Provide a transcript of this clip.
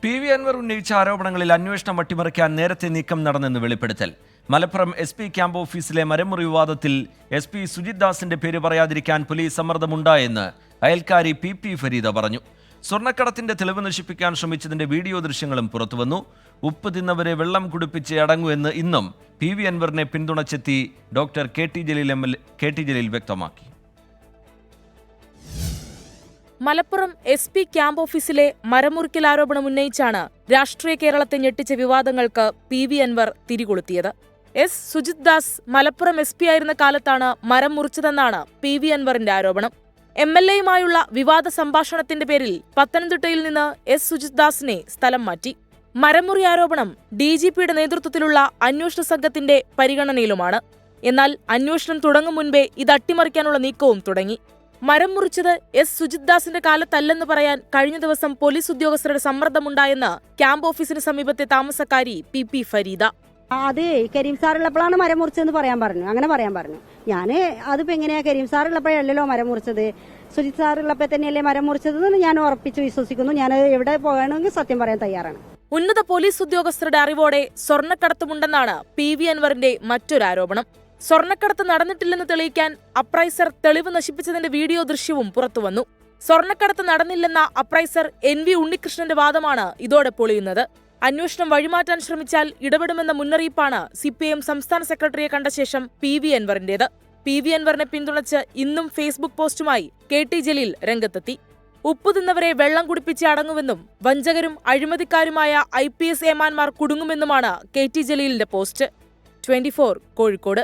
PV. Anwar ഉന്നയിച്ച ആരോപണങ്ങളിൽ അന്വേഷണം അട്ടിമറിക്കാൻ നേരത്തെ നീക്കം നടന്നെന്ന് വെളിപ്പെടുത്തൽ. മലപ്പുറം SP ക്യാമ്പ് ഓഫീസിലെ മരമുറി വിവാദത്തിൽ SP സുജിത് ദാസിന്റെ പേര് പറയാതിരിക്കാൻ പോലീസ് സമ്മർദ്ദമുണ്ടായെന്ന് അയൽക്കാരി PP ഫരീദ പറഞ്ഞു. സ്വർണ്ണക്കടത്തിന്റെ തെളിവ് നശിപ്പിക്കാൻ ശ്രമിച്ചതിന്റെ വീഡിയോ ദൃശ്യങ്ങളും പുറത്തുവന്നു. ഉപ്പ് തിന്നവരെ വെള്ളം കുടിപ്പിച്ച് അടങ്ങൂ എന്ന് ഇന്നും P.V. അൻവറിനെ പിന്തുണച്ചെത്തി ഡോക്ടർ KT ജലീൽ വ്യക്തമാക്കി. മലപ്പുറം SP ക്യാമ്പ് ഓഫീസിലെ മരമുറിക്കൽ ആരോപണം ഉന്നയിച്ചാണ് രാഷ്ട്രീയ കേരളത്തെ ഞെട്ടിച്ച വിവാദങ്ങൾക്ക് P.V. അൻവർ തിരികൊളുത്തിയത്. സുജിത് ദാസ് മലപ്പുറം SP ആയിരുന്ന കാലത്താണ് മരം മുറിച്ചതെന്നാണ് P.V. അൻവറിന്റെ ആരോപണം. MLAയുമായുള്ള വിവാദ സംഭാഷണത്തിന്റെ പേരിൽ പത്തനംതിട്ടയിൽ നിന്ന് സുജിത് ദാസിനെ സ്ഥലം മാറ്റി. മരമുറി ആരോപണം DGPയുടെ നേതൃത്വത്തിലുള്ള അന്വേഷണ സംഘത്തിന്റെ പരിഗണനയിലുമാണ്. എന്നാൽ അന്വേഷണം തുടങ്ങും മുൻപേ ഇത് അട്ടിമറിക്കാനുള്ള നീക്കവും തുടങ്ങി. മരം മുറിച്ചത് സുജിത് ദാസിന്റെ കാലത്തല്ലെന്ന് പറയാൻ കഴിഞ്ഞ ദിവസം പോലീസ് ഉദ്യോഗസ്ഥരുടെ സമ്മർദ്ദമുണ്ടായെന്ന് ക്യാമ്പ് ഓഫീസിന് സമീപത്തെ താമസക്കാരി PP ഫരീദ. അത് കരീം സാറുള്ളപ്പോഴാണ് മരം മുറിച്ചതെന്ന് അങ്ങനെ പറയാൻ പറഞ്ഞു. ഞാന് അതിപ്പോ എങ്ങനെയാ കരീം സാറുള്ളപ്പോഴല്ലോ മരം മുറിച്ചത്, സുജിത് സാറുള്ളപ്പോ തന്നെയല്ലേ മരം മുറിച്ചതെന്ന് ഞാൻ ഉറപ്പിച്ച് വിശ്വസിക്കുന്നു. ഞാൻ എവിടെ പോകണമെങ്കിൽ സത്യം പറയാൻ തയ്യാറാണ്. ഉന്നത പോലീസ് ഉദ്യോഗസ്ഥരുടെ അറിവോടെ സ്വർണ്ണക്കടത്തുമുണ്ടെന്നാണ് P.V. അൻവറിന്റെ മറ്റൊരു ആരോപണം. സ്വർണ്ണക്കടത്ത് നടന്നിട്ടില്ലെന്ന് തെളിയിക്കാൻ അപ്രൈസർ തെളിവ് നശിപ്പിച്ചതിന്റെ വീഡിയോ ദൃശ്യവും പുറത്തുവന്നു. സ്വർണ്ണക്കടത്ത് നടന്നില്ലെന്ന അപ്രൈസർ NV ഉണ്ണികൃഷ്ണന്റെ വാദമാണ് ഇതോടെ പൊളിയുന്നത്. അന്വേഷണം വഴിമാറ്റാൻ ശ്രമിച്ചാൽ ഇടപെടുമെന്ന മുന്നറിയിപ്പാണ് CPIM സംസ്ഥാന സെക്രട്ടറിയെ കണ്ട ശേഷം P.V. അൻവറിന്റേത്. P.V. അൻവറിനെ പിന്തുണച്ച് ഇന്നും ഫേസ്ബുക്ക് പോസ്റ്റുമായി KT ജലീൽ രംഗത്തെത്തി. ഉപ്പു തിന്നവരെ വെള്ളം കുടിപ്പിച്ച് അടങ്ങുമെന്നും വഞ്ചകരും അഴിമതിക്കാരുമായ IPS ഏമാന്മാർ കുടുങ്ങുമെന്നുമാണ് KT ജലീലിന്റെ പോസ്റ്റ്. 24 കോഴിക്കോട്.